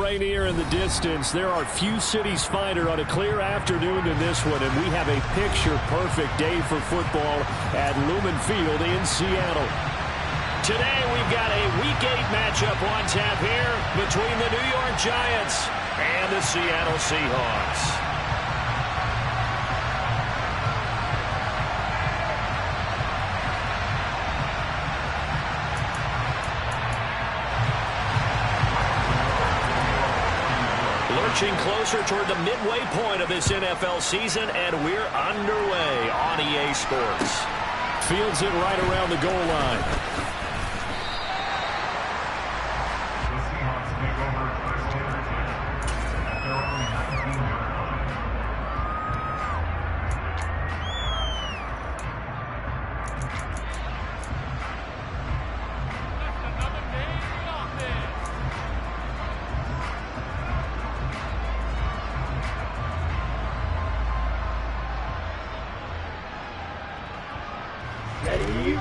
Rainier in the distance. There are few cities finer on a clear afternoon than this one, and we have a picture-perfect day for football at Lumen Field in Seattle. Today we've got a Week 8 matchup on tap here between the New York Giants and the Seattle Seahawks. Lurching closer toward the midway point of this NFL season, and we're underway on EA Sports. Fields it right around the goal line.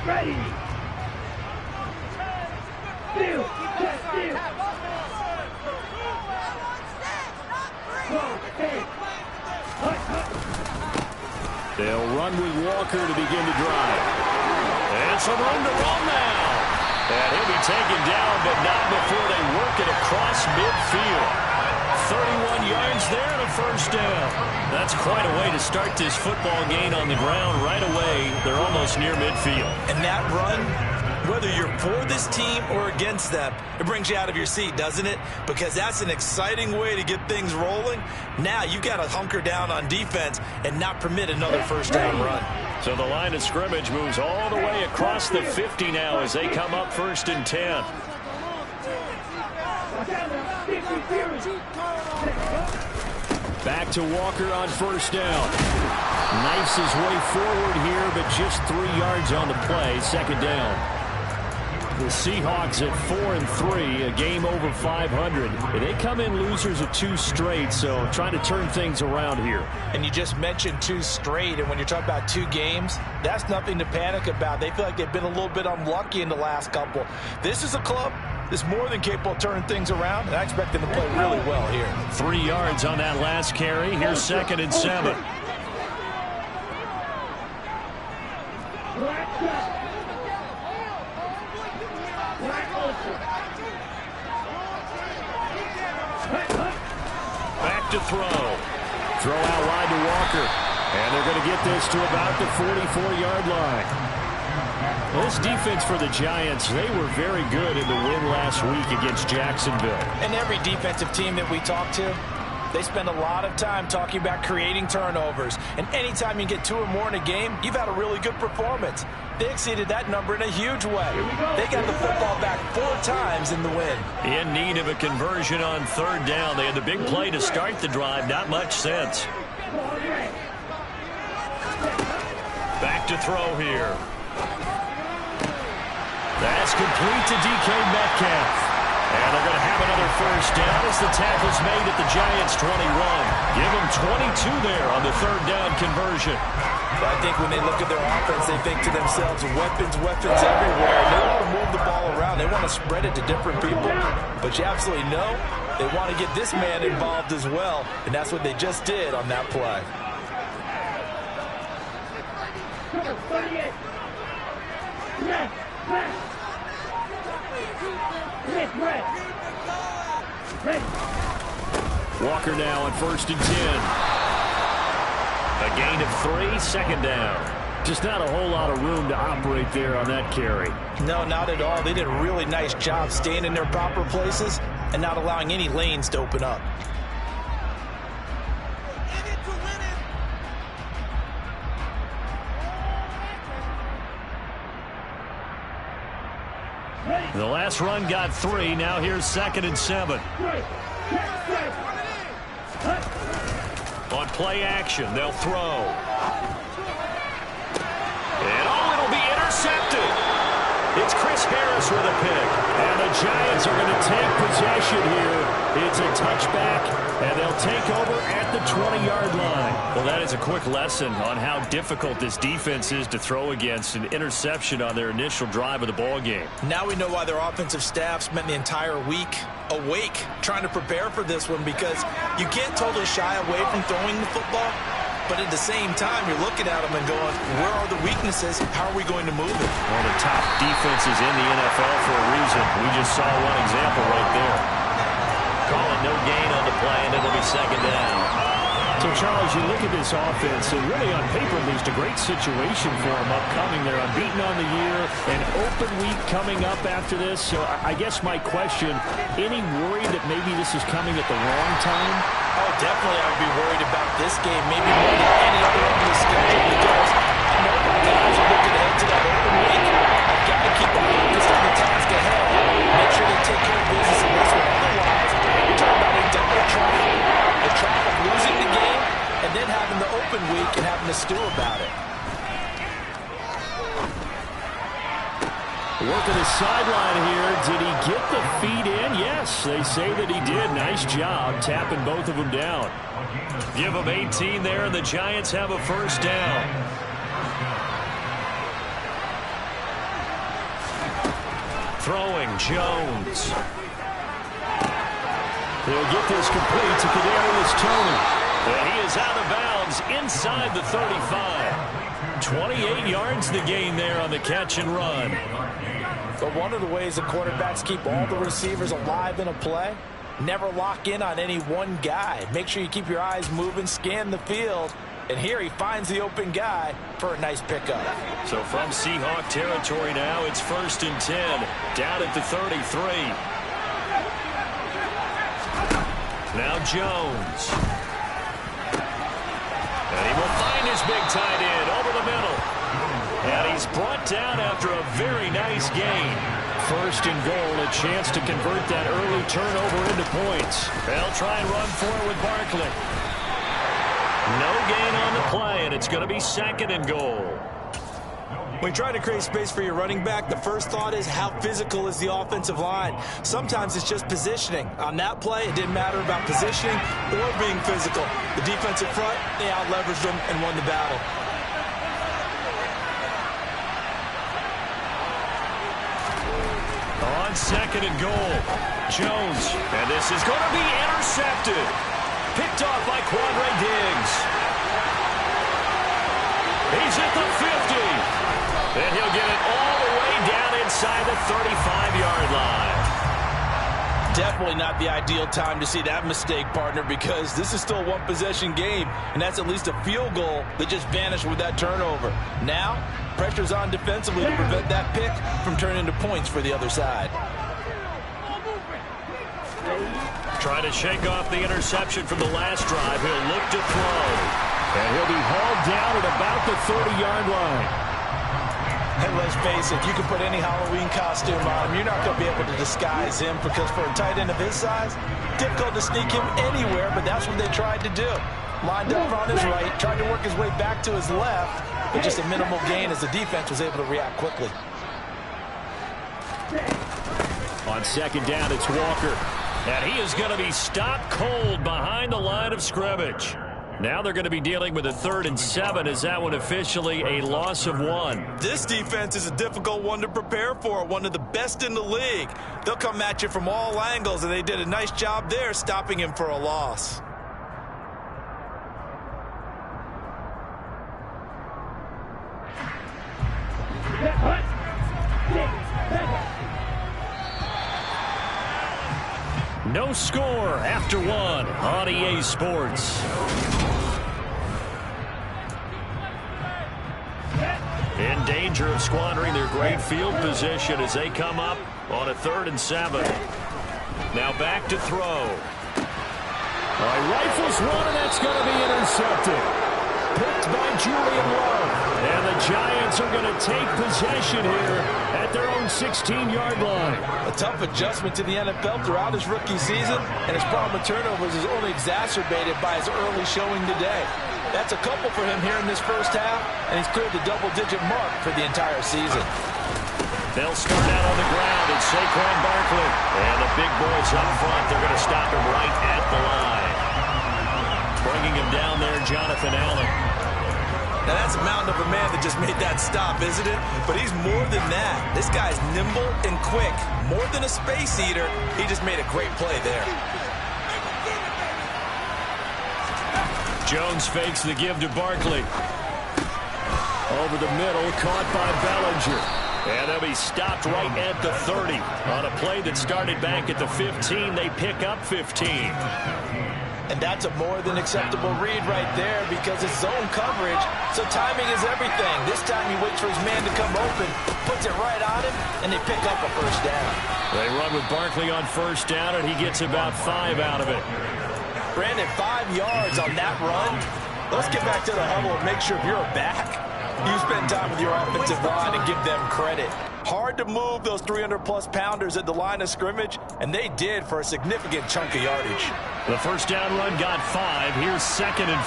Ready. Field. They'll run with Walker to begin the drive. And some room to roll now. And he'll be taken down, but not before they work it across midfield. 31 yards there and a first down. That's quite a way to start this football game on the ground right away. They're almost near midfield. And that run, whether you're for this team or against them, it brings you out of your seat, doesn't it? Because that's an exciting way to get things rolling. Now you've got to hunker down on defense and not permit another first down run. So the line of scrimmage moves all the way across the 50 now as they come up 1st and 10. Back to Walker on first down. Knifes his way forward here, but just 3 yards on the play. Second down. The Seahawks at 4-3, a game over 500. They come in losers of 2 straight, so trying to turn things around here. And you just mentioned 2 straight, and when you're talking about 2 games, that's nothing to panic about. They feel like they've been a little bit unlucky in the last couple. This is a club that's more than capable of turning things around, and I expect them to play really well here. 3 yards on that last carry. Here's 2nd and 7. Back to throw. Throw out wide to Walker. And they're going to get this to about the 44-yard line. This defense for the Giants, they were very good in the win last week against Jacksonville. And every defensive team that we talk to, they spend a lot of time talking about creating turnovers. And anytime you get 2 or more in a game, you've had a really good performance. They exceeded that number in a huge way. They got the football back 4 times in the win. In need of a conversion on 3rd down. They had the big play to start the drive. Not much sense. Back to throw here. That's complete to DK Metcalf. And they're going to have another first down as the tackle's made at the Giants' 21. Give them 22 there on the 3rd down conversion. I think when they look at their offense, they think to themselves, weapons everywhere. They want to move the ball around. They want to spread it to different people. But you absolutely know they want to get this man involved as well. And that's what they just did on that play. Walker now on 1st and 10. A gain of 3, 2nd down. Just not a whole lot of room to operate there on that carry. No, not at all. They did a really nice job staying in their proper places and not allowing any lanes to open up. The last run got 3. Now here's 2nd and 7. On play action, they'll throw. And it'll be intercepted. It's Chris Harris with a pick. And the Giants are going to take possession here. It's a touchback, and they'll take over at the 20-yard line. Well, that is a quick lesson on how difficult this defense is to throw against. An interception on their initial drive of the ball game. Now we know why their offensive staff spent the entire week awake trying to prepare for this one, because you can't totally shy away from throwing the football. But at the same time, you're looking at them and going, where are the weaknesses? How are we going to move it? One of the top defenses in the NFL for a reason. We just saw one example right there. Call it no gain on the play, and it'll be second down. So, Charles, you look at this offense, and really on paper, there's a great situation for them upcoming. They're unbeaten on the year, an open week coming up after this. So I guess my question, any worry that maybe this is coming at the wrong time? Oh, definitely I would be worried about this game, maybe more than any other on the schedule, because I know my guys are looking ahead to that open week. I've got to keep them focused on the task ahead. Make sure they take care of business in this one. Otherwise, you're talking about a double trap. The trap of losing the game and then having the open week and having to stew about it. Working the sideline here. Did he get the feet in? Yes, they say that he did. Nice job tapping both of them down. Give them 18 there, and the Giants have a first down. Throwing, Jones. He'll get this complete to Kadarius Toney. And he is out of bounds inside the 35. 28 yards the gain there on the catch and run. But one of the ways the quarterbacks keep all the receivers alive in a play, never lock in on any one guy. Make sure you keep your eyes moving, scan the field. And here he finds the open guy for a nice pickup. So from Seahawk territory now, it's 1st and 10. Down at the 33. Now Jones. And he will find his big tight end over the middle. And he's brought down after a very nice gain. 1st and goal, a chance to convert that early turnover into points. They'll try and run forward with Barkley. No gain on the play, and it's going to be 2nd and goal. When you try to create space for your running back, the first thought is how physical is the offensive line. Sometimes it's just positioning. On that play, it didn't matter about positioning or being physical. The defensive front, they out-leveraged them and won the battle. On 2nd and goal, Jones. And this is going to be intercepted. Picked off by Quandre Diggs. He's at the 50. And he'll get it all the way down inside the 35-yard line. Definitely not the ideal time to see that mistake, partner, because this is still a one-possession game, and that's at least a field goal that just vanished with that turnover. Now, pressure's on defensively to prevent that pick from turning into points for the other side. Try to shake off the interception from the last drive. He'll look to throw. And he'll be hauled down at about the 30-yard line. And let's face it, you can put any Halloween costume on him. You're not going to be able to disguise him, because for a tight end of his size, difficult to sneak him anywhere, but that's what they tried to do. Lined up on his right, tried to work his way back to his left, but just a minimal gain as the defense was able to react quickly. On 2nd down, it's Walker. And he is going to be stopped cold behind the line of scrimmage. Now they're going to be dealing with a 3rd and 7. Is that one officially a loss of 1? This defense is a difficult one to prepare for, one of the best in the league. They'll come at you from all angles, and they did a nice job there stopping him for a loss. No score after 1 on EA Sports. In danger of squandering their great field position as they come up on a 3rd and 7. Now back to throw. Rifles one, and that's going to be intercepted. Picked by Julian Love. And the Giants are going to take possession here at their own 16-yard line. A tough adjustment to the NFL throughout his rookie season, and his problem with turnovers is only exacerbated by his early showing today. That's a couple for him here in this first half, and he's cleared the double-digit mark for the entire season. They'll start out on the ground. It's Saquon Barkley. And the big boys up front, they're going to stop him right at the line. Bringing him down there, Jonathan Allen. Now, that's a mountain of a man that just made that stop, isn't it? But he's more than that. This guy's nimble and quick. More than a space eater, he just made a great play there. Jones fakes the give to Barkley. Over the middle, caught by Bellinger. And they'll be stopped right at the 30. On a play that started back at the 15, they pick up 15. And that's a more than acceptable read right there because it's zone coverage, so timing is everything. This time he waits for his man to come open, puts it right on him, and they pick up a first down. They run with Barkley on first down, and he gets about 5 out of it. Brandon, 5 yards on that run. Let's get back to the huddle and make sure if you're back, you spend time with your offensive line and give them credit. Hard to move those 300-plus pounders at the line of scrimmage, and they did for a significant chunk of yardage. The first down run got 5. Here's 2nd and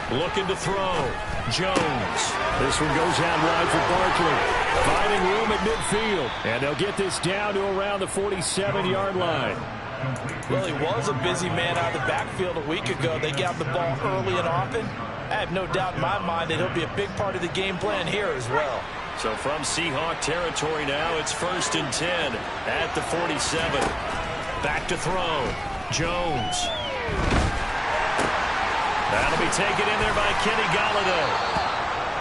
5. Looking to throw. Jones. This one goes out wide for Barkley. Finding room at midfield. And they'll get this down to around the 47-yard line. Well, he was a busy man out of the backfield a week ago. They got the ball early and often. I have no doubt in my mind that he'll be a big part of the game plan here as well. So from Seahawk territory now, it's 1st and 10 at the 47. Back to throw. Jones. That'll be taken in there by Kenny Golladay.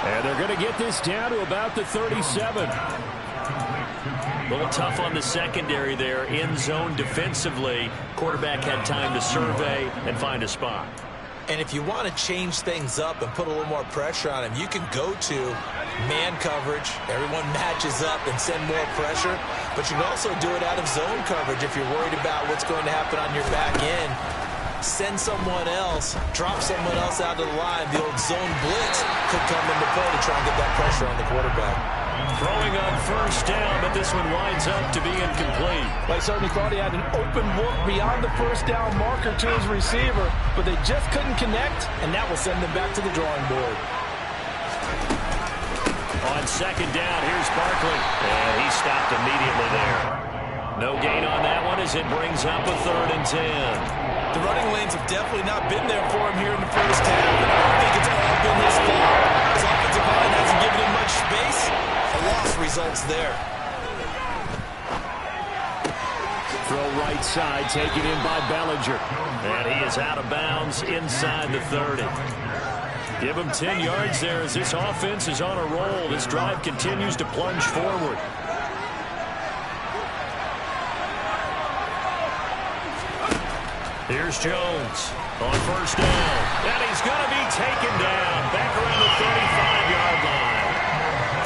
And they're going to get this down to about the 37. A little tough on the secondary there. In zone defensively. Quarterback had time to survey and find a spot. And if you want to change things up and put a little more pressure on him, you can go to man coverage. Everyone matches up and send more pressure. But you can also do it out of zone coverage if you're worried about what's going to happen on your back end. Send someone else, drop someone else out of the line. The old zone blitz could come into play to try and get that pressure on the quarterback. Throwing on first down, but this one winds up to be incomplete. I certainly thought he had an open look beyond the first down marker to his receiver, but they just couldn't connect, and that will send them back to the drawing board. On second down, here's Barkley, and he stopped immediately there. No gain on that one as it brings up a 3rd and 10. The running lanes have definitely not been there for him here in the first half, and I don't think it's all been his fault. His offensive line hasn't given him much space. A loss results there. Throw right side, taken in by Bellinger. And he is out of bounds inside the 30. Give him 10 yards there as this offense is on a roll. This drive continues to plunge forward. Here's Jones on first down. And he's going to be taken down back around the 35-yard line.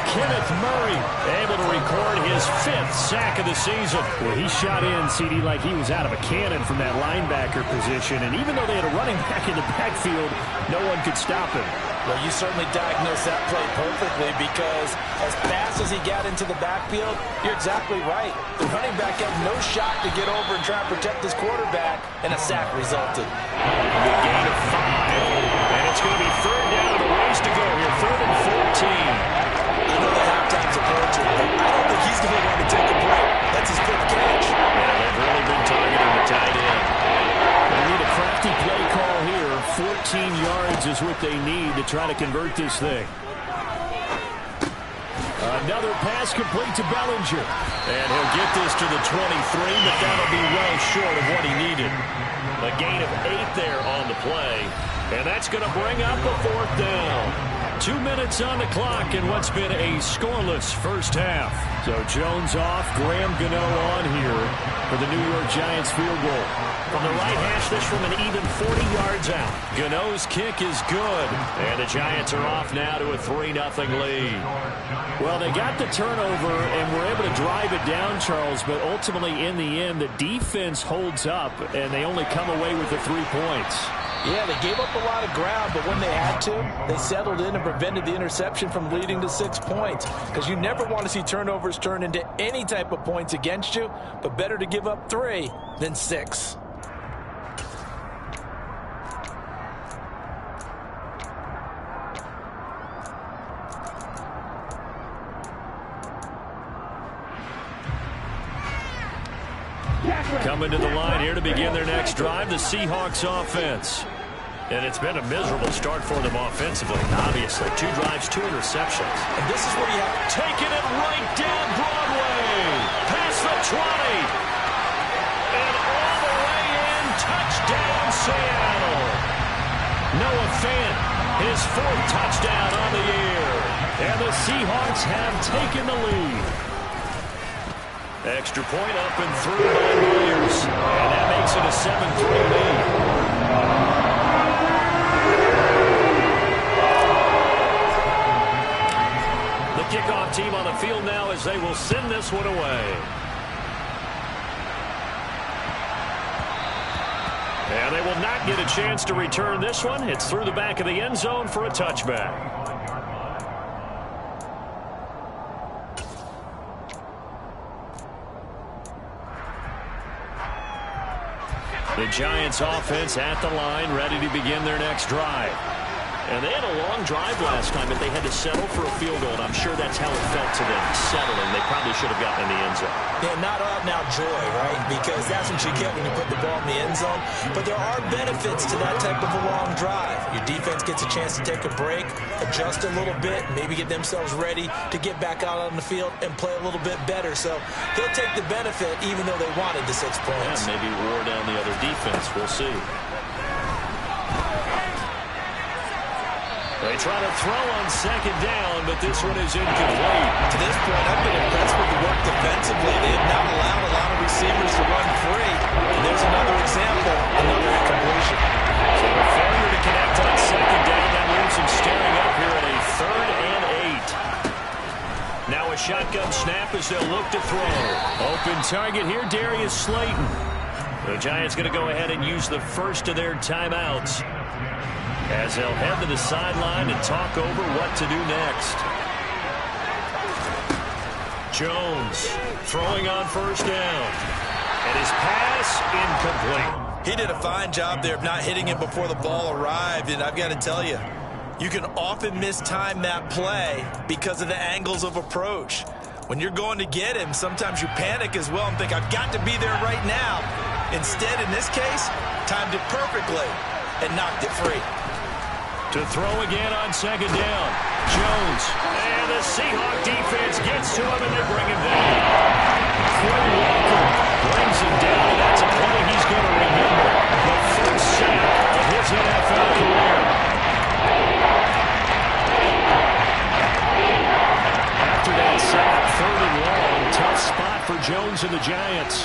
Kenneth Murray able to record his 5th sack of the season. Well, he shot in, CD, like he was out of a cannon from that linebacker position. And even though they had a running back in the backfield, no one could stop him. Well, you certainly diagnosed that play perfectly because as fast as he got into the backfield, you're exactly right. The running back had no shot to get over and try and protect his quarterback, and a sack resulted. A gain of 5, and it's going to be 3rd down and a ways to go here. 3rd and 14. I know the halftime's approaching, but I don't think he's going to want to take a break. That's his 5th catch. Yeah, they've really been targeting the tight end. They need a crafty play call here. 14 yards is what they need to try to convert this thing. Another pass complete to Bellinger. And he'll get this to the 23, but that'll be well short of what he needed. A gain of 8 there on the play. And that's going to bring up a 4th down. 2 minutes on the clock in what's been a scoreless first half. So Jones off, Graham Gano on here for the New York Giants field goal. From the right hash, this from an even 40 yards out. Gano's kick is good. And the Giants are off now to a 3-0 lead. Well, they got the turnover and were able to drive it down, Charles, but ultimately in the end, the defense holds up, and they only come away with the 3 points. Yeah, they gave up a lot of ground, but when they had to, they settled in and prevented the interception from leading to 6 points. Because you never want to see turnovers turn into any type of points against you, but better to give up 3 than 6. Coming to the line here to begin their next drive, the Seahawks offense. And it's been a miserable start for them offensively, obviously. 2 drives, 2 interceptions. And this is where you have taking it right down Broadway. Past the 20. And all the way in. Touchdown, Seattle. Noah Fant, his 4th touchdown on the year. And the Seahawks have taken the lead. Extra point up and through by Myers. And that makes it a 7-3 lead. Kickoff team on the field now as they will send this one away. And they will not get a chance to return this one. It's through the back of the end zone for a touchback. The Giants offense at the line, ready to begin their next drive. And they had a long drive last time, but they had to settle for a field goal, and I'm sure that's how it felt to them, settling. They probably should have gotten in the end zone. Yeah, not out now joy, right? Because that's what you get when you put the ball in the end zone. But there are benefits to that type of a long drive. Your defense gets a chance to take a break, adjust a little bit, maybe get themselves ready to get back out on the field and play a little bit better. So they'll take the benefit even though they wanted the 6 points. Yeah, maybe wore down the other defense. We'll see. They try to throw on second down, but this one is incomplete. To this point, I've been impressed with the work defensively. They have not allowed a lot of receivers to run free. And there's another example, another incompletion. So a failure to connect on second down. That leaves them staring up here at a 3rd and 8. Now a shotgun snap as they'll look to throw. Open target here, Darius Slayton. The Giants going to go ahead and use the first of their timeouts, as they'll head to the sideline and talk over what to do next. Jones throwing on first down. And his pass incomplete. He did a fine job there of not hitting him before the ball arrived. And I've got to tell you, you can often mistime that play because of the angles of approach. When you're going to get him, sometimes you panic as well and think, I've got to be there right now. Instead, in this case, timed it perfectly and knocked it free. To throw again on second down. Jones. And the Seahawk defense gets to him, and they bring him down. Quinn Walker brings him down, and that's a play he's going to remember. The first sack of his NFL career. After that sack, 3rd and long, tough spot for Jones and the Giants.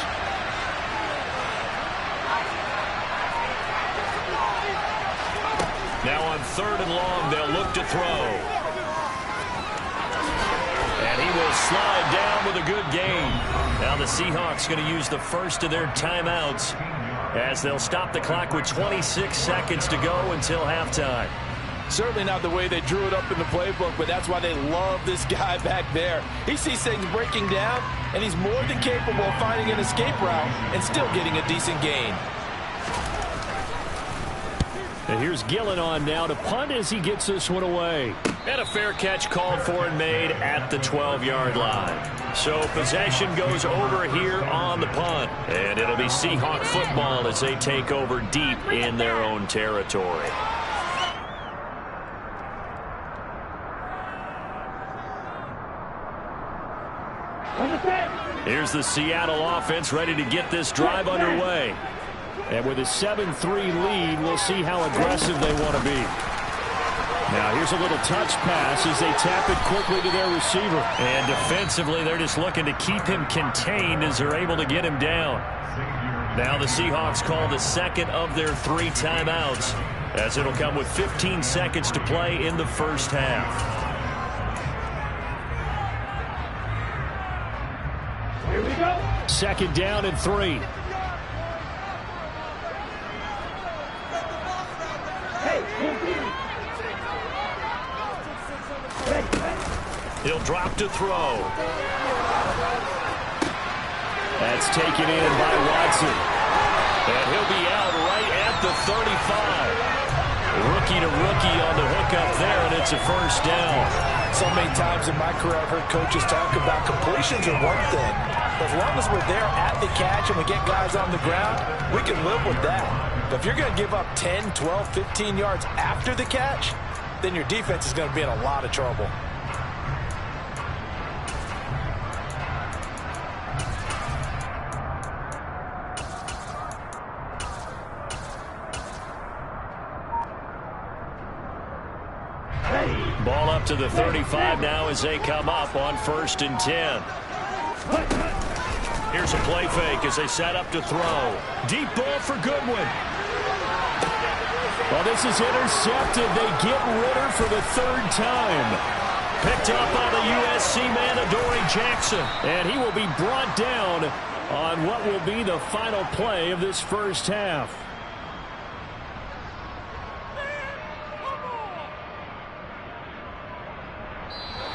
Now on 3rd and long, they'll look to throw. And he will slide down with a good gain. Now the Seahawks going to use the first of their timeouts as they'll stop the clock with 26 seconds to go until halftime. Certainly not the way they drew it up in the playbook, but that's why they love this guy back there. He sees things breaking down, and he's more than capable of finding an escape route and still getting a decent gain. And here's Gillen on now to punt as he gets this one away. And a fair catch called for and made at the 12-yard line. So possession goes over here on the punt. And it'll be Seahawk football as they take over deep in their own territory. Here's the Seattle offense ready to get this drive underway. And with a 7-3 lead, we'll see how aggressive they want to be. Now here's a little touch pass as they tap it quickly to their receiver. And defensively, they're just looking to keep him contained as they're able to get him down. Now the Seahawks call the second of their 3 timeouts, as it'll come with 15 seconds to play in the first half. Here we go. 2nd down and 3. He'll drop to throw. That's taken in by Watson. And he'll be out right at the 35. Rookie to rookie on the hook up there, and it's a first down. So many times in my career I've heard coaches talk about completions are one thing, As long as we're there at the catch and we get guys on the ground, we can live with that. But if you're going to give up 10, 12, 15 yards after the catch, then your defense is going to be in a lot of trouble. Ball up to the 35 now as they come up on 1st and 10. Here's a play fake as they set up to throw. Deep ball for Goodwin. Well, this is intercepted. They get Ritter for the 3rd time. Picked up by the USC man, Adoree Jackson. And he will be brought down on what will be the final play of this first half.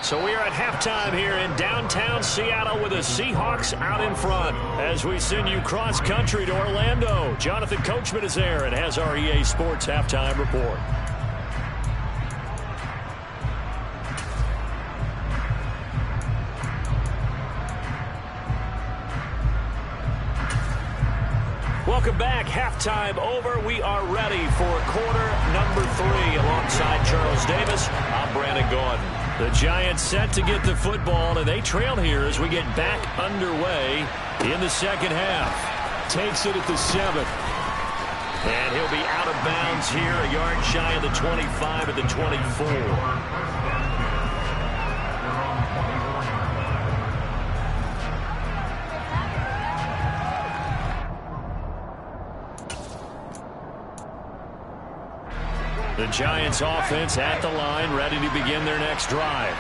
So we are at halftime here in downtown Seattle with the Seahawks out in front. As we send you cross-country to Orlando, Jonathan Coachman is there and has our EA Sports halftime report. Welcome back. Halftime over. We are ready for quarter number 3. Alongside Charles Davis, I'm Brandon Gordon. The Giants set to get the football, and they trail here as we get back underway in the second half. Takes it at the 7. And he'll be out of bounds here, a yard shy of the 25 at the 24. The Giants offense at the line, ready to begin their next drive.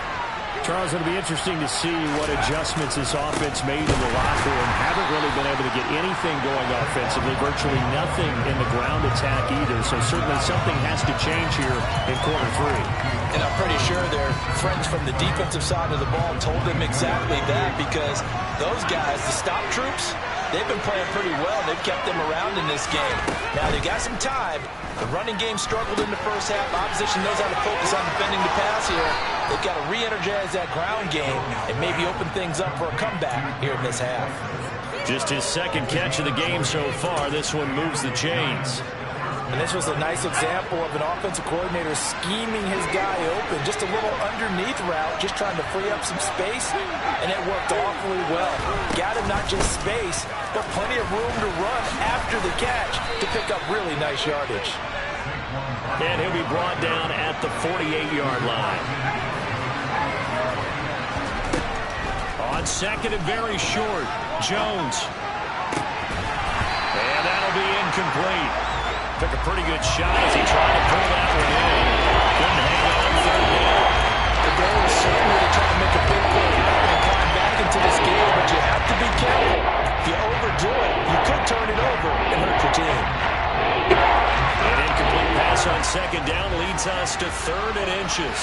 Charles, it'll be interesting to see what adjustments this offense made in the locker room. Haven't really been able to get anything going offensively, virtually nothing in the ground attack either. So certainly something has to change here in quarter 3. And I'm pretty sure their friends from the defensive side of the ball told them exactly that, because those guys, the stop troops, they've been playing pretty well. They've kept them around in this game. Now, they got some time. The running game struggled in the first half. Opposition knows how to focus on defending the pass here. They've got to re-energize that ground game and maybe open things up for a comeback here in this half. Just his 2nd catch of the game so far. This one moves the chains. And this was a nice example of an offensive coordinator scheming his guy open. Just a little underneath route, just trying to free up some space, and it worked awfully well. Got him not just space, but plenty of room to run after the catch to pick up really nice yardage. And he'll be brought down at the 48-yard line. On 2nd and very short, Jones. And that'll be incomplete. Took a pretty good shot as he tried to pull that one in. Couldn't hang on 3rd down. The goal is certainly to try to make a big play and climb back into this game, but you have to be careful. If you overdo it, you could turn it over and hurt your team. An incomplete pass on 2nd down leads us to 3rd and inches.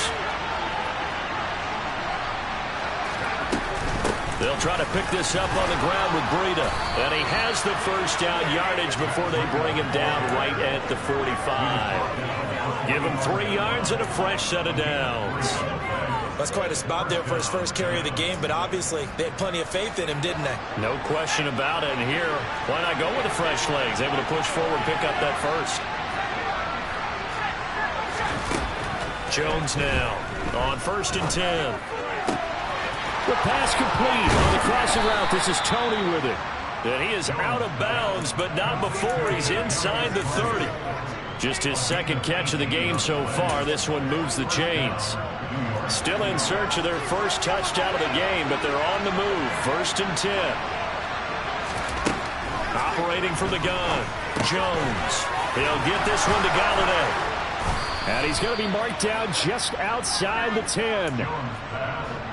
They'll try to pick this up on the ground with Breida. And he has the 1st down yardage before they bring him down right at the 45. Give him 3 yards and a fresh set of downs. That's quite a spot there for his first carry of the game, but obviously they had plenty of faith in him, didn't they? No question about it. And here, why not go with the fresh legs? Able to push forward, pick up that 1st. Jones now on 1st and 10. The pass complete on the crossing route. This is Tony with it. And he is out of bounds, but not before he's inside the 30. Just his 2nd catch of the game so far. This one moves the chains. Still in search of their 1st touchdown of the game, but they're on the move. 1st and 10. Operating from the gun, Jones. He'll get this one to Galladay. And he's going to be marked down just outside the 10.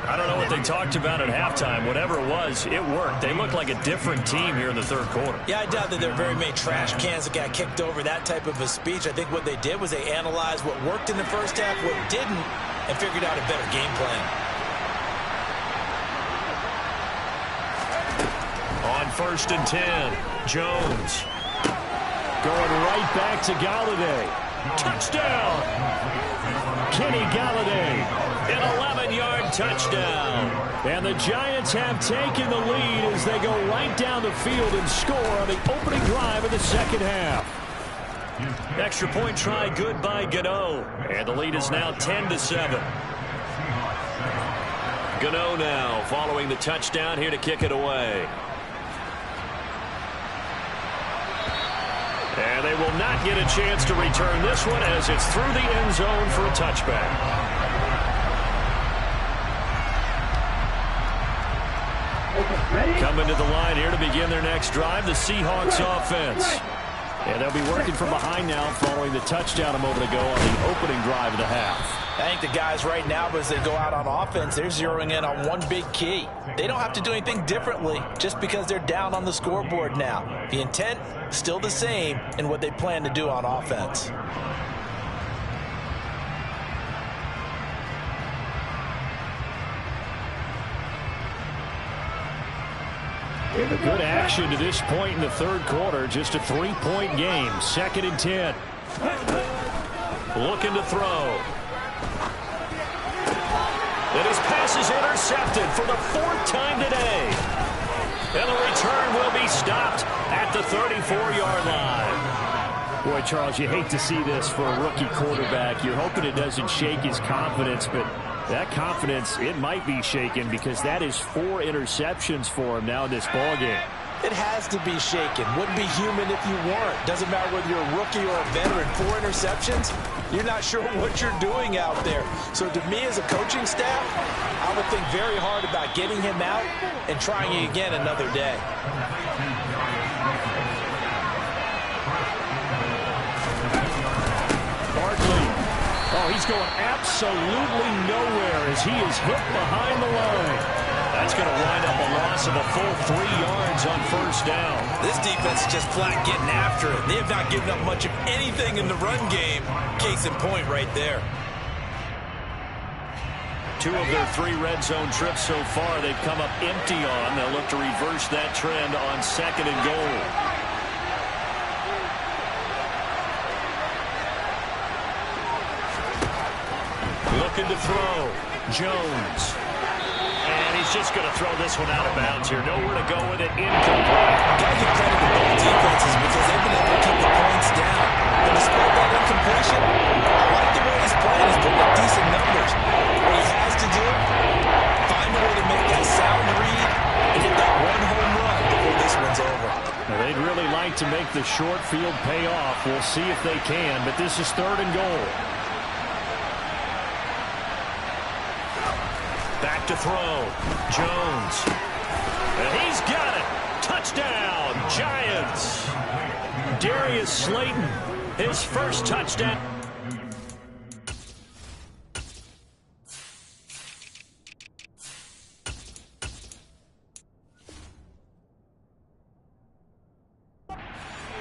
I don't know what they talked about at halftime. Whatever it was, it worked. They looked like a different team here in the 3rd quarter. Yeah, I doubt that there are very many trash cans that got kicked over, that type of a speech. I think what they did was they analyzed what worked in the first half, what didn't, and figured out a better game plan. On 1st and 10, Jones. Going right back to Galladay. Touchdown! Kenny Galladay. An 11-yard touchdown. And the Giants have taken the lead as they go right down the field and score on the opening drive of the second half. Extra point try good by Gano. And the lead is now 10-7. Gano now following the touchdown here to kick it away. And they will not get a chance to return this one as it's through the end zone for a touchback. Coming to the line here to begin their next drive, the Seahawks offense. And they'll be working from behind now following the touchdown a moment ago on the opening drive of the half. I think the guys right now, as they go out on offense, they're zeroing in on one big key. They don't have to do anything differently just because they're down on the scoreboard now. The intent, still the same in what they plan to do on offense. Good action to this point in the third quarter. Just a 3-point game. 2nd and 10. Looking to throw. And his pass is intercepted for the 4th time today. And the return will be stopped at the 34-yard line. Boy, Charles, you hate to see this for a rookie quarterback. You're hoping it doesn't shake his confidence, but that confidence, it might be shaken because that is 4 interceptions for him now in this ballgame. It has to be shaken. Wouldn't be human if you weren't. Doesn't matter whether you're a rookie or a veteran. 4 interceptions, you're not sure what you're doing out there. So to me as a coaching staff, I would think very hard about getting him out and trying it again another day. Oh, he's going absolutely nowhere as he is hit behind the line. That's going to wind up a loss of a full 3 yards on first down. This defense is just flat getting after it. They have not given up much of anything in the run game. Case in point right there. 2 of their 3 red zone trips so far they've come up empty on. They'll look to reverse that trend on 2nd and goal. Looking to throw. Jones. And he's just going to throw this one out of bounds here. Nowhere to go with it. Incomplete. Got to give credit to both defenses because they've been able to keep the points down. And despite that incompletion, I like the way he's playing. He's putting up decent numbers. What he has to do, find a way to make that sound read and hit that 1 home run before this one's over. Now, they'd really like to make the short field pay off. We'll see if they can, but this is 3rd and goal. Back to throw. Jones. And he's got it. Touchdown, Giants. Darius Slayton, his first touchdown.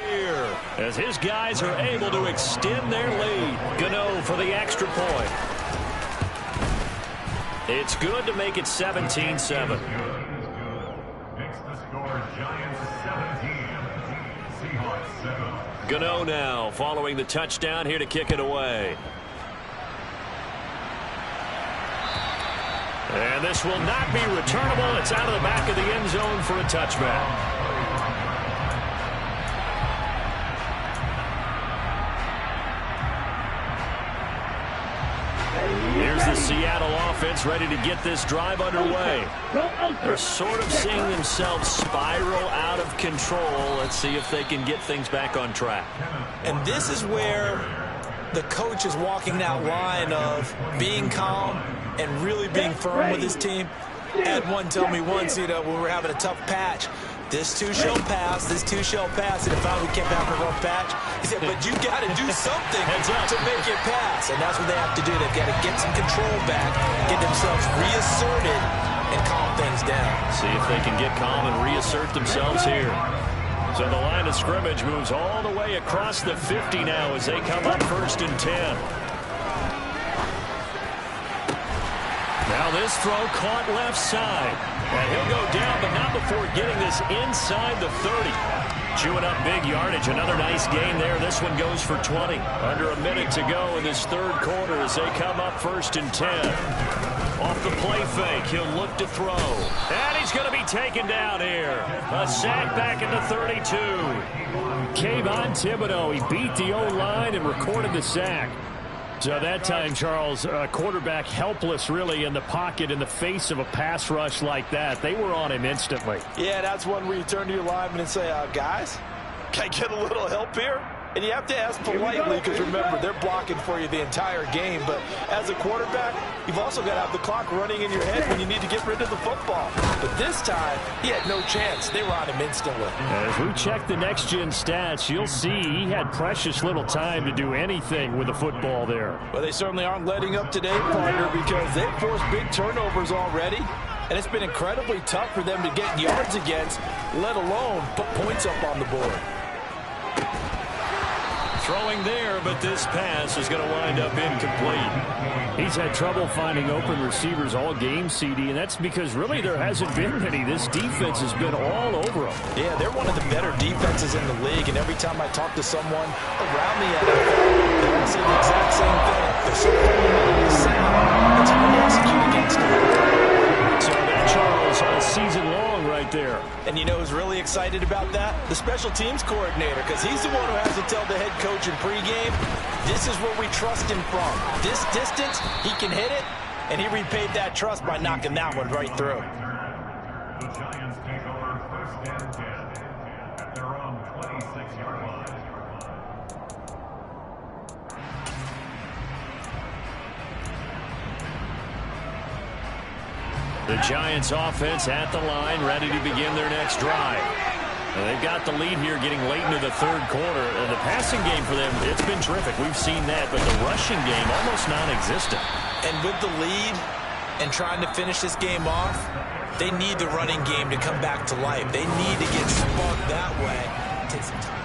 Here, as his guys are able to extend their lead. Gano for the extra point. It's good to make it 17-7. Makes the score Giants 17, Seahawks 7. Gano now following the touchdown here to kick it away. And this will not be returnable. It's out of the back of the end zone for a touchback. Here's the Seattle offense ready to get this drive underway. They're sort of seeing themselves spiral out of control. Let's see if they can get things back on track. And this is where the coach is walking that line of being calm and really being firm with his team. Had one tell me once, when we were having a tough patch, this too shall pass, this too shall pass. And if we kept having a rough patch, he said, but you got to do something to make it pass. And that's what they have to do. They've got to get some control back, get themselves reasserted, and calm things down. See if they can get calm and reassert themselves here. So the line of scrimmage moves all the way across the 50 now as they come up 1st and 10. Now this throw caught left side. And he'll go down, but not before getting this inside the 30. Chewing up big yardage. Another nice gain there. This one goes for 20. Under a minute to go in this third quarter as they come up 1st and 10. Off the play fake, he'll look to throw. And he's going to be taken down here. A sack back at the 32. Kayvon Thibodeau, he beat the O-line and recorded the sack. So that time, Charles, quarterback helpless really in the pocket in the face of a pass rush like that. They were on him instantly. Yeah, that's one where you turn to your lineman and say, guys, can I get a little help here? And you have to ask politely because, remember, they're blocking for you the entire game. But as a quarterback, you've also got to have the clock running in your head when you need to get rid of the football. But this time, he had no chance. They were on him instantly. As we check the next-gen stats, you'll see he had precious little time to do anything with the football there. Well, they certainly aren't letting up today, partner, because they've forced big turnovers already. And it's been incredibly tough for them to get yards against, let alone put points up on the board. Throwing there, but this pass is going to wind up incomplete. He's had trouble finding open receivers all game, CD, and that's because really there hasn't been any. This defense has been all over them. Yeah, they're one of the better defenses in the league, and every time I talk to someone around the NFL, they all say the exact same thing. They're so fundamentally sound, it's hard to execute against them. So that, Charles, all season long right there. And you know who's really excited about that? The special teams coordinator, because he's the one who has to tell the head coach in pregame, this is where we trust him from. This distance, he can hit it, and he repaid that trust by knocking that one right through. The Giants take over 1st and 10 at their own 26-yard line. The Giants offense at the line, ready to begin their next drive. And they've got the lead here getting late into the third quarter. And the passing game for them, it's been terrific. We've seen that, but the rushing game almost non-existent. And with the lead and trying to finish this game off, they need the running game to come back to life. They need to get sparked that way. Take some time.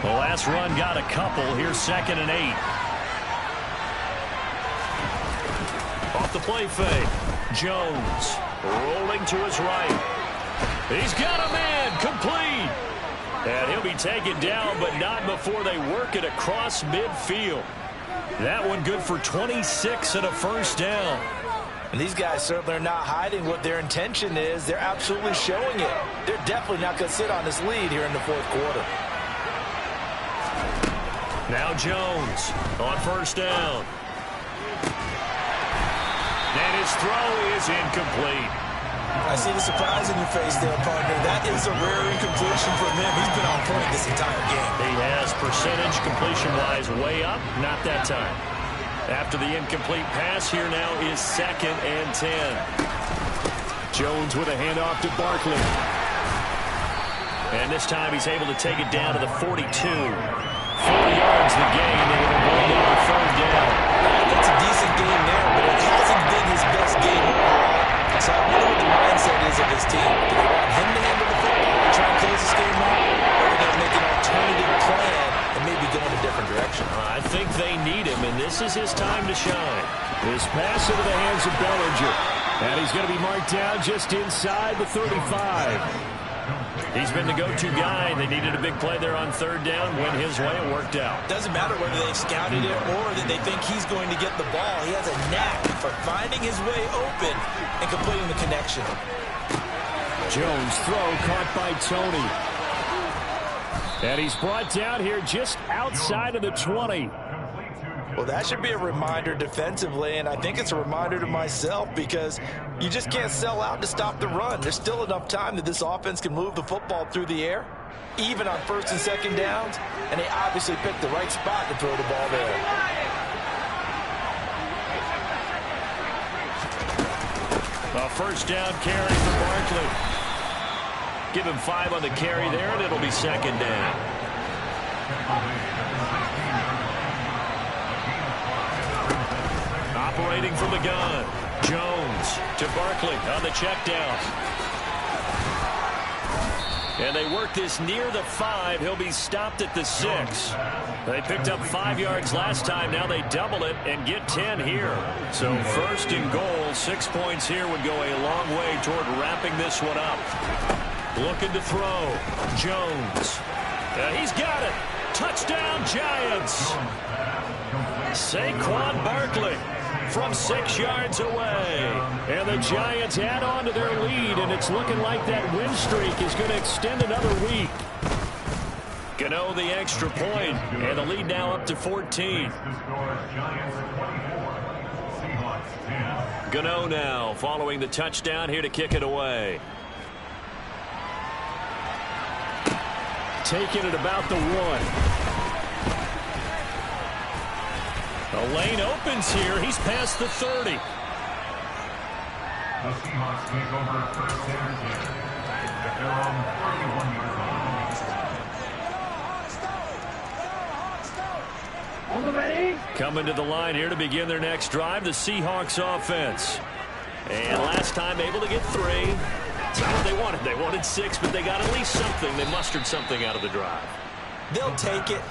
The last run got a couple. Here's 2nd and 8. Off the play fake. Jones rolling to his right. He's got a man. Complete. And he'll be taken down, but not before they work it across midfield. That one good for 26 and a first down. And these guys certainly are not hiding what their intention is. They're absolutely showing it. They're definitely not going to sit on this lead here in the fourth quarter. Now Jones on first down. And his throw is incomplete. I see the surprise in your face there, partner. That is a rare incompletion from him. He's been on point this entire game. He has percentage completion-wise way up. Not that time. After the incomplete pass, here now is 2nd and 10. Jones with a handoff to Barkley. And this time he's able to take it down to the 42. 4 yards the gain, and it'll bring down the 3rd down. That's a decent game there, but it hasn't been his best game overall. So I wonder what the mindset is of his team. Do they want him to handle the football and try and close this game out? Or are they going to make an alternative plan and maybe go in a different direction? I think they need him, and this is his time to shine. This pass into the hands of Bellinger. And he's going to be marked down just inside the 35. He's been the go-to guy. They needed a big play there on 3rd down. Went his way. It worked out. Doesn't matter whether they've scouted it or that they think he's going to get the ball. He has a knack for finding his way open and completing the connection. Jones throw caught by Tony. And he's brought down here just outside of the 20. Well, that should be a reminder defensively, and I think it's a reminder to myself because you just can't sell out to stop the run. There's still enough time that this offense can move the football through the air, even on 1st and 2nd downs, and they obviously picked the right spot to throw the ball there. A first down carry for Barkley. Give him 5 on the carry there, and it'll be 2nd down. Operating from the gun. Jones to Barkley on the check down. And they work this near the 5. He'll be stopped at the 6. They picked up 5 yards last time. Now they double it and get 10 here. So 1st and goal, 6 points here would go a long way toward wrapping this one up. Looking to throw. Jones. He's got it. Touchdown, Giants. Saquon Barkley from 6 yards away. And the Giants add on to their lead, and it's looking like that win streak is going to extend another week. Gano the extra point, and the lead now up to 14. Gano now following the touchdown here to kick it away. Taking it about the 1. The lane opens here. He's past the 30. The Seahawks take over first and 10 at their own 31-yard line. On the ready. Coming to the line here to begin their next drive, the Seahawks offense. And last time able to get 3. That's not what they wanted. They wanted 6, but they got at least something. They mustered something out of the drive. They'll take it.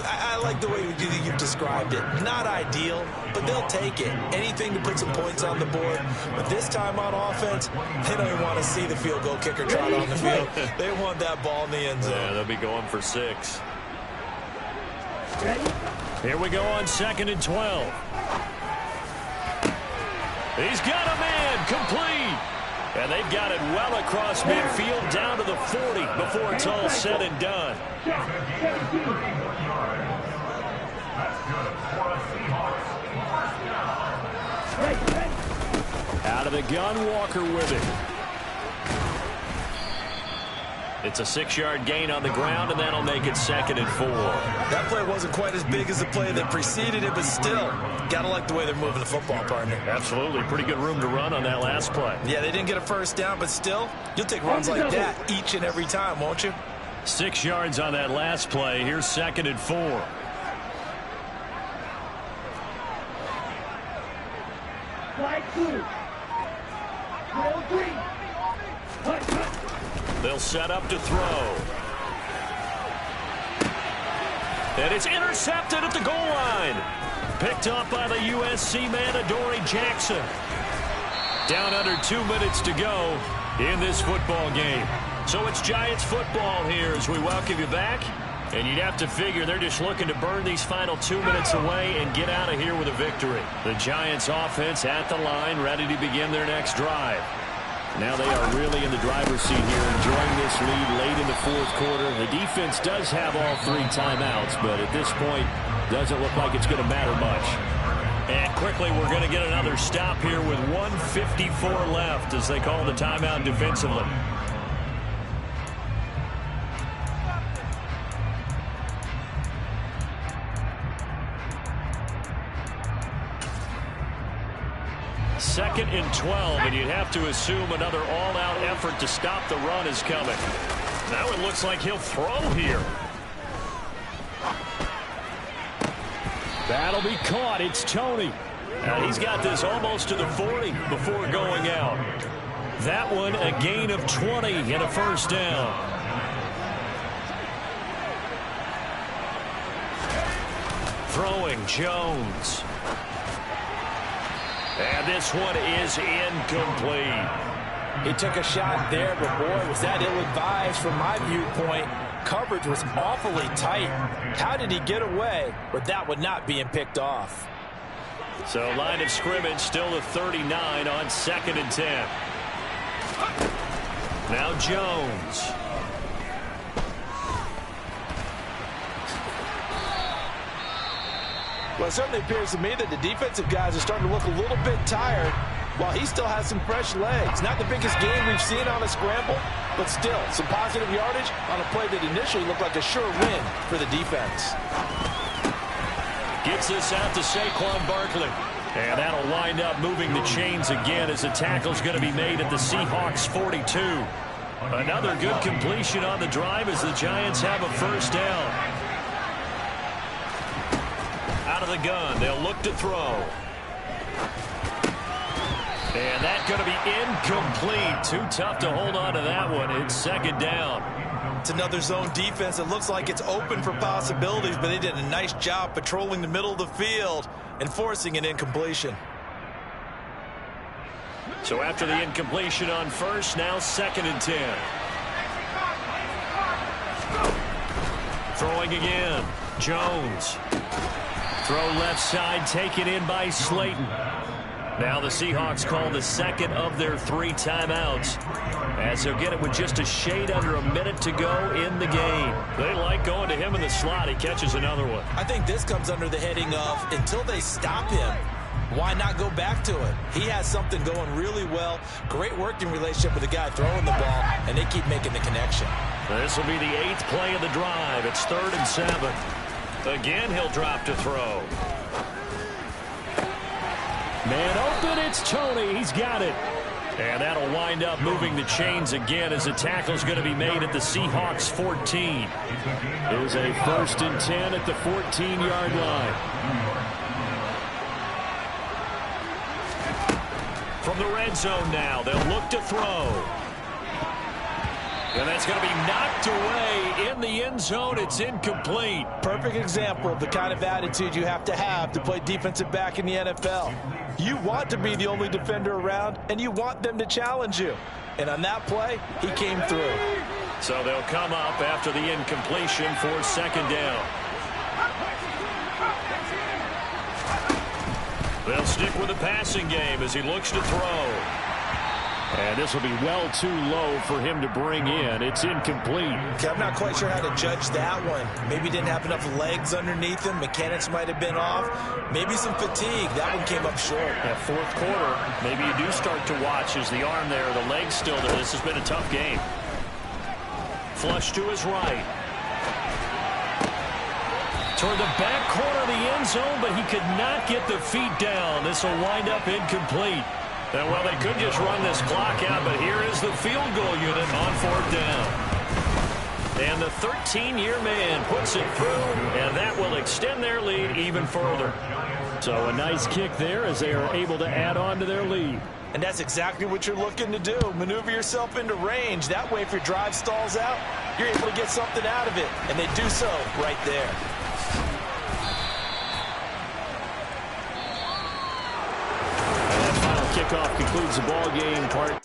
I like the way you've described it. Not ideal, but they'll take it. Anything to put some points on the board. But this time on offense, they don't even want to see the field goal kicker trot on the field. They want that ball in the end zone. Yeah, they'll be going for 6. Ready. Here we go on 2nd and 12. He's got a man complete. And they've got it well across midfield down to the 40 before it's all said and done. Out of the gun, Walker with it. It's a 6-yard gain on the ground, and that'll make it 2nd and 4. That play wasn't quite as big as the play that preceded it, but still, gotta like the way they're moving the football, partner. Absolutely. Pretty good room to run on that last play. Yeah, they didn't get a first down, but still, you'll take runs like that each and every time, won't you? 6 yards on that last play. Here's 2nd and 4. Flag 2. Roll 3. Cut. They'll set up to throw. And it's intercepted at the goal line. Picked up by the USC man, Adoree Jackson. Down under 2 minutes to go in this football game. So it's Giants football here as we welcome you back. And you'd have to figure they're just looking to burn these final 2 minutes away and get out of here with a victory. The Giants offense at the line, ready to begin their next drive. Now they are really in the driver's seat here, enjoying this lead late in the 4th quarter. The defense does have all 3 timeouts, but at this point, doesn't look like it's going to matter much. And quickly, we're going to get another stop here with 1:54 left as they call the timeout defensively. Second and 12, and you'd have to assume another all-out effort to stop the run is coming. Now it looks like he'll throw here. That'll be caught. It's Tony. He's got this almost to the 40 before going out. That one a gain of 20 and a first down. Throwing Jones. And this one is incomplete. He took a shot there, but boy, was that ill-advised from my viewpoint. Coverage was awfully tight. How did he get away with that one not being picked off? So line of scrimmage still the 39 on 2nd and 10. Now Jones. Well, it certainly appears to me that the defensive guys are starting to look a little bit tired while he still has some fresh legs. Not the biggest game we've seen on a scramble, but still some positive yardage on a play that initially looked like a sure win for the defense. Gets this out to Saquon Barkley. And that'll wind up moving the chains again as the tackle's going to be made at the Seahawks 42. Another good completion on the drive as the Giants have a first down. Out of the gun, they'll look to throw. And that's going to be incomplete. Too tough to hold on to that one. It's 2nd down. It's another zone defense. It looks like it's open for possibilities, but they did a nice job patrolling the middle of the field and forcing an incompletion. So after the incompletion on first, now 2nd and 10. Throwing again. Jones. Throw left side, taken in by Slayton. Now the Seahawks call the second of their 3 timeouts, as they'll get it with just a shade under a minute to go in the game. They like going to him in the slot. He catches another one. I think this comes under the heading of until they stop him, why not go back to it? He has something going really well. Great working relationship with the guy throwing the ball, and they keep making the connection. This will be the 8th play of the drive. It's 3rd and 7. Again, he'll drop to throw. Man open, it's Tony. He's got it. And that'll wind up moving the chains again as the tackle's going to be made at the Seahawks 14. It was a 1st and 10 at the 14-yard line. From the red zone now, they'll look to throw. And that's going to be knocked away in the end zone. It's incomplete. Perfect example of the kind of attitude you have to play defensive back in the NFL. You want to be the only defender around, and you want them to challenge you. And on that play, he came through. So they'll come up after the incompletion for 2nd down. They'll stick with the passing game as he looks to throw. And this will be well too low for him to bring in. It's incomplete. Okay, I'm not quite sure how to judge that one. Maybe he didn't have enough legs underneath him. Mechanics might have been off. Maybe some fatigue. That one came up short. That 4th quarter, maybe you do start to watch as the arm there, the leg's still there. This has been a tough game. Flush to his right. Toward the back corner of the end zone, but he could not get the feet down. This will wind up incomplete. And, well, they could just run this clock out, but here is the field goal unit on 4th down. And the 13-year man puts it through, and that will extend their lead even further. So a nice kick there as they are able to add on to their lead. And that's exactly what you're looking to do. Maneuver yourself into range. That way, if your drive stalls out, you're able to get something out of it. And they do so right there. And that final kickoff concludes the ball game part.